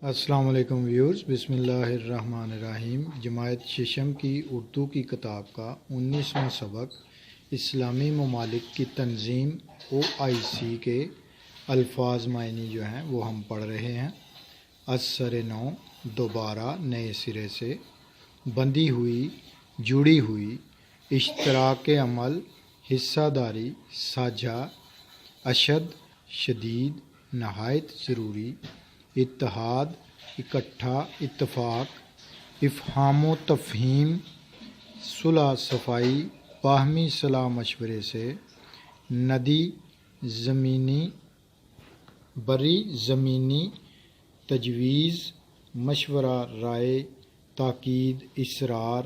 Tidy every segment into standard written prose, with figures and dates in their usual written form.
السلام علیکم ویورز، بسم اللہ الرحمن الرحیم۔ جماعت ششم کی اردو کی کتاب کا 19واں سبق اسلامی ممالک کی تنظیم OIC کے الفاظ معنی جو ہیں وہ ہم پڑھ رہے ہیں۔ از نو، دوبارہ نئے سرے سے، بندھی ہوئی، جڑی ہوئی، اشتراک عمل، حصہ داری، ساجھا، اشد، شدید، نہایت ضروری، اتحاد، اکٹھا، اتفاق، افہام و تفہیم، صلح صفائی، باہمی صلاح مشورے سے، ندی، زمینی، بری زمینی، تجویز، مشورہ، رائے، تاکید، اصرار،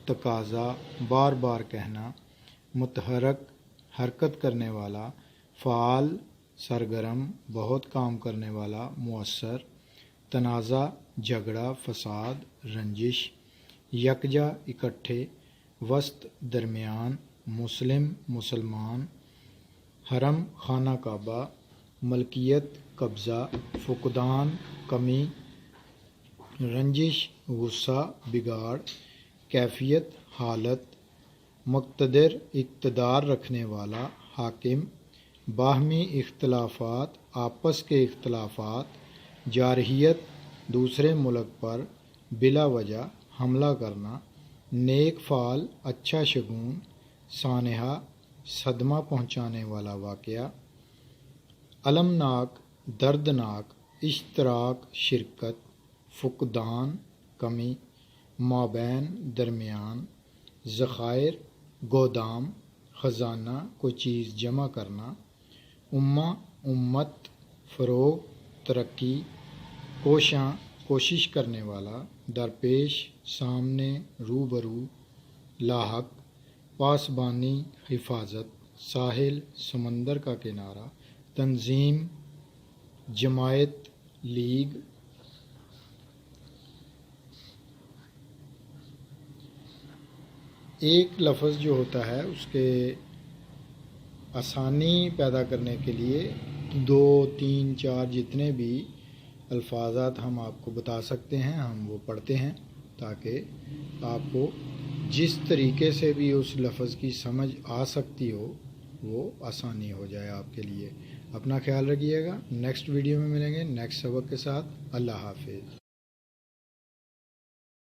تقاضا، بار بار کہنا، متحرک، حرکت کرنے والا، فعال، سرگرم، بہت کام کرنے والا، مؤثر، تنازع، جھگڑا، فساد، رنجش، یکجا، اکٹھے، وسط، درمیان، مسلم، مسلمان، حرم، خانہ کعبہ، ملکیت، قبضہ، فقدان، کمی، رنجش، غصہ، بگاڑ، کیفیت، حالت، مقتدر، اقتدار رکھنے والا، حاکم، باہمی اختلافات، آپس کے اختلافات، جارحیت، دوسرے ملک پر بلا وجہ حملہ کرنا، نیک فعل، اچھا شگون، سانحہ، صدمہ پہنچانے والا واقعہ، المناک، دردناک، اشتراک، شرکت، فقدان، کمی، مابین، درمیان، ذخائر، گودام، خزانہ، کوئی چیز جمع کرنا، امہ، امت، فروغ، ترقی، کوشاں، کوشش کرنے والا، درپیش، سامنے، روبرو، لاحق، پاسبانی، حفاظت، ساحل، سمندر کا کنارہ، تنظیم، جماعت، لیگ۔ ایک لفظ جو ہوتا ہے اس کے آسانی پیدا کرنے کے لیے 2 3 4 جتنے بھی الفاظات ہم آپ کو بتا سکتے ہیں ہم وہ پڑھتے ہیں تاکہ آپ کو جس طریقے سے بھی اس لفظ کی سمجھ آ سکتی ہو وہ آسانی ہو جائے آپ کے لیے۔ اپنا خیال رکھیے گا، نیکسٹ ویڈیو میں ملیں گے نیکسٹ سبق کے ساتھ۔ اللہ حافظ۔